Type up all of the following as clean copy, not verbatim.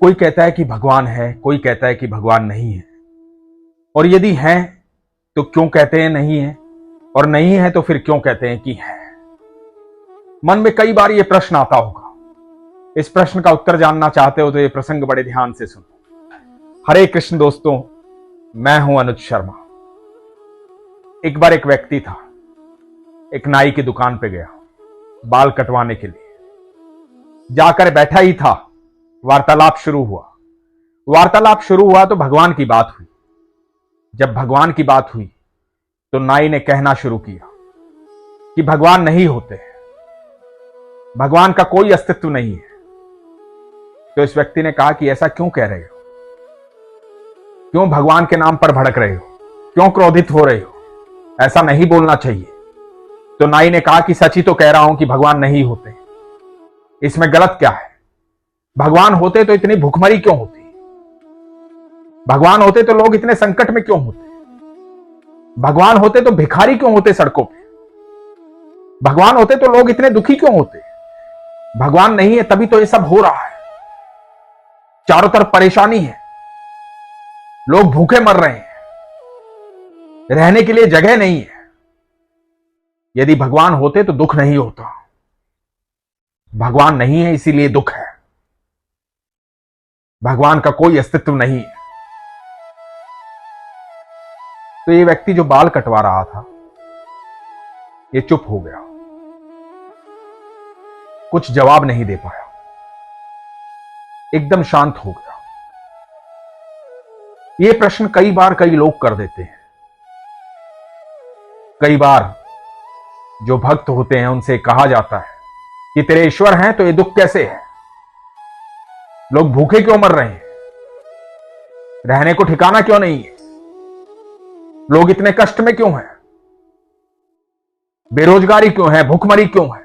कोई कहता है कि भगवान है, कोई कहता है कि भगवान नहीं है। और यदि है तो क्यों कहते हैं नहीं है, और नहीं है तो फिर क्यों कहते हैं कि है। मन में कई बार यह प्रश्न आता होगा। इस प्रश्न का उत्तर जानना चाहते हो तो यह प्रसंग बड़े ध्यान से सुनो। हरे कृष्ण दोस्तों, मैं हूं अनुज शर्मा। एक बार एक व्यक्ति था, एक नाई की दुकान पे गया बाल कटवाने के लिए। जाकर बैठा ही था, वार्तालाप शुरू हुआ तो भगवान की बात हुई। जब भगवान की बात हुई तो नाई ने कहना शुरू किया कि भगवान नहीं होते, भगवान का कोई अस्तित्व नहीं है। तो इस व्यक्ति ने कहा कि ऐसा क्यों कह रहे हो, क्यों भगवान के नाम पर भड़क रहे हो, क्यों क्रोधित हो रहे हो, ऐसा नहीं बोलना चाहिए। तो नाई ने कहा कि सच ही तो कह रहा हूं कि भगवान नहीं होते, इसमें गलत क्या है। भगवान होते तो इतनी भूखमरी क्यों होती, भगवान होते तो लोग इतने संकट में क्यों होते, भगवान होते तो भिखारी क्यों होते सड़कों पे, भगवान होते तो लोग इतने दुखी क्यों होते। भगवान नहीं है तभी तो ये सब हो रहा है। चारों तरफ परेशानी है, लोग भूखे मर रहे हैं, रहने के लिए जगह नहीं है। यदि भगवान होते तो दुख नहीं होता। भगवान नहीं है इसीलिए दुख है। भगवान का कोई अस्तित्व नहीं है। तो ये व्यक्ति जो बाल कटवा रहा था, ये चुप हो गया, कुछ जवाब नहीं दे पाया, एकदम शांत हो गया। ये प्रश्न कई बार कई लोग कर देते हैं। कई बार जो भक्त होते हैं उनसे कहा जाता है कि तेरे ईश्वर हैं तो ये दुख कैसे है, लोग भूखे क्यों मर रहे हैं, रहने को ठिकाना क्यों नहीं है, लोग इतने कष्ट में क्यों हैं, बेरोजगारी क्यों है, भूखमरी क्यों है,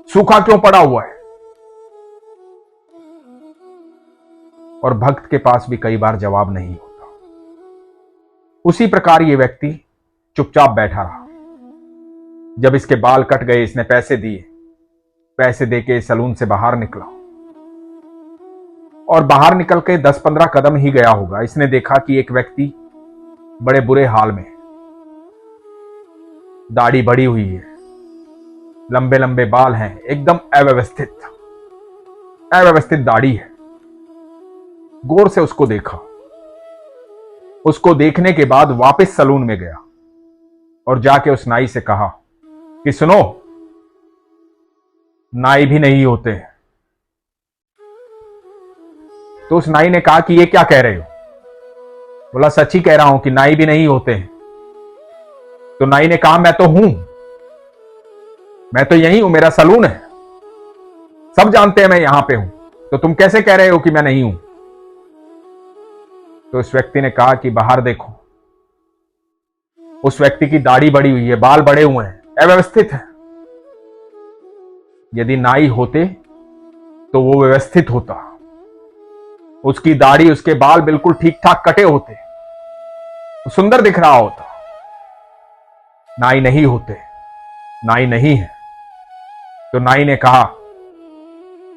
सूखा क्यों पड़ा हुआ है। और भक्त के पास भी कई बार जवाब नहीं होता। उसी प्रकार ये व्यक्ति चुपचाप बैठा रहा। जब इसके बाल कट गए, इसने पैसे दिए, पैसे देके सैलून से बाहर निकला और बाहर निकल के 10-15 कदम ही गया होगा, इसने देखा कि एक व्यक्ति बड़े बुरे हाल में, दाढ़ी बढ़ी हुई है, लंबे लंबे बाल हैं, एकदम अव्यवस्थित दाढ़ी है। गौर से उसको देखा। उसको देखने के बाद वापस सैलून में गया और जाके उस नाई से कहा कि सुनो, नाई भी नहीं होते हैं। तो उस नाई ने कहा कि ये क्या कह रहे हो। बोला सच ही कह रहा हूं कि नाई भी नहीं होते हैं। तो नाई ने कहा मैं तो हूं, मैं तो यही हूं, मेरा सैलून है, सब जानते हैं मैं यहां पे हूं, तो तुम कैसे कह रहे हो कि मैं नहीं हूं। तो उस व्यक्ति ने कहा कि बाहर देखो। उस व्यक्ति की दाढ़ी बढ़ी हुई है, बाल बड़े हुए हैं, अव्यवस्थित है। यदि नाई होते तो वो व्यवस्थित होता, उसकी दाढ़ी उसके बाल बिल्कुल ठीक ठाक कटे होते, सुंदर दिख रहा होता। नाई नहीं होते, नाई नहीं है। तो नाई ने कहा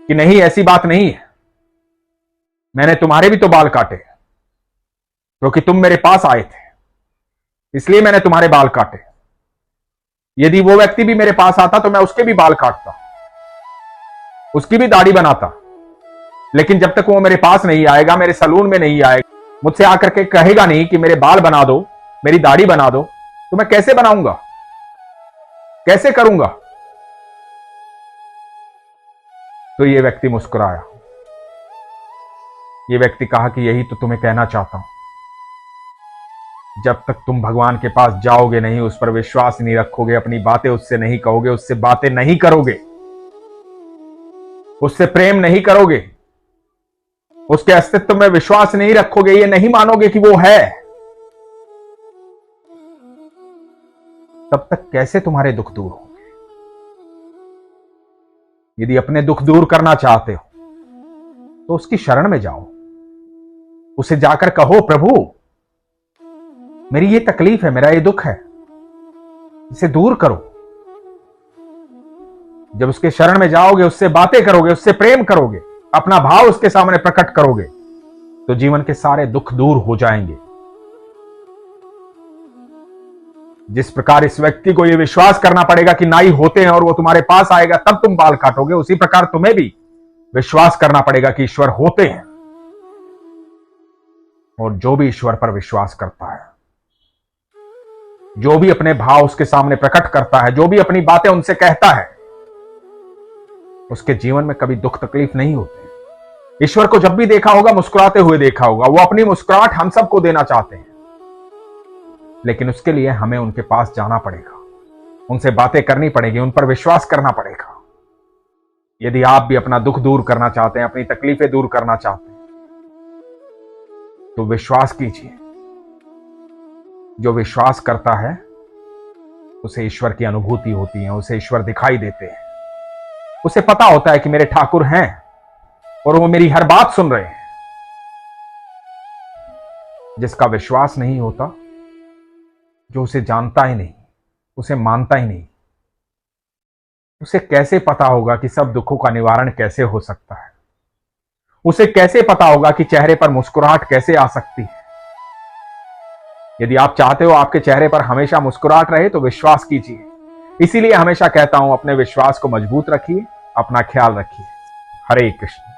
कि नहीं, ऐसी बात नहीं है, मैंने तुम्हारे भी तो बाल काटे, क्योंकि तुम मेरे पास आए थे, इसलिए मैंने तुम्हारे बाल काटे। यदि वो व्यक्ति भी मेरे पास आता तो मैं उसके भी बाल काटता, उसकी भी दाढ़ी बनाता। लेकिन जब तक वो मेरे पास नहीं आएगा, मेरे सैलून में नहीं आएगा, मुझसे आकर के कहेगा नहीं कि मेरे बाल बना दो, मेरी दाढ़ी बना दो, तो मैं कैसे बनाऊंगा, कैसे करूंगा। तो ये व्यक्ति मुस्कुराया। ये व्यक्ति कहा कि यही तो तुम्हें कहना चाहता हूं, जब तक तुम भगवान के पास जाओगे नहीं, उस पर विश्वास नहीं रखोगे, अपनी बातें उससे नहीं कहोगे, उससे बातें नहीं करोगे, उससे प्रेम नहीं करोगे, उसके अस्तित्व में विश्वास नहीं रखोगे, ये नहीं मानोगे कि वो है, तब तक कैसे तुम्हारे दुख दूर होंगे। यदि अपने दुख दूर करना चाहते हो तो उसकी शरण में जाओ, उसे जाकर कहो प्रभु मेरी ये तकलीफ है, मेरा ये दुख है, इसे दूर करो। जब उसके शरण में जाओगे, उससे बातें करोगे, उससे प्रेम करोगे, अपना भाव उसके सामने प्रकट करोगे तो जीवन के सारे दुख दूर हो जाएंगे। जिस प्रकार इस व्यक्ति को यह विश्वास करना पड़ेगा कि नाई होते हैं और वो तुम्हारे पास आएगा तब तुम बाल काटोगे, उसी प्रकार तुम्हें भी विश्वास करना पड़ेगा कि ईश्वर होते हैं। और जो भी ईश्वर पर विश्वास करता है, जो भी अपने भाव उसके सामने प्रकट करता है, जो भी अपनी बातें उनसे कहता है, उसके जीवन में कभी दुख तकलीफ नहीं होते। ईश्वर को जब भी देखा होगा मुस्कुराते हुए देखा होगा। वो अपनी मुस्कुराहट हम सबको देना चाहते हैं, लेकिन उसके लिए हमें उनके पास जाना पड़ेगा, उनसे बातें करनी पड़ेगी, उन पर विश्वास करना पड़ेगा। यदि आप भी अपना दुख दूर करना चाहते हैं, अपनी तकलीफें दूर करना चाहते हैं, तो विश्वास कीजिए। जो विश्वास करता है उसे ईश्वर की अनुभूति होती है, उसे ईश्वर दिखाई देते हैं। उसे पता होता है कि मेरे ठाकुर हैं और वो मेरी हर बात सुन रहे हैं। जिसका विश्वास नहीं होता, जो उसे जानता ही नहीं, उसे मानता ही नहीं, उसे कैसे पता होगा कि सब दुखों का निवारण कैसे हो सकता है? उसे कैसे पता होगा कि चेहरे पर मुस्कुराहट कैसे आ सकती है? यदि आप चाहते हो आपके चेहरे पर हमेशा मुस्कुराहट रहे तो विश्वास कीजिए। इसीलिए हमेशा कहता हूं, अपने विश्वास को मजबूत रखिए, अपना ख्याल रखिए। हरे कृष्ण।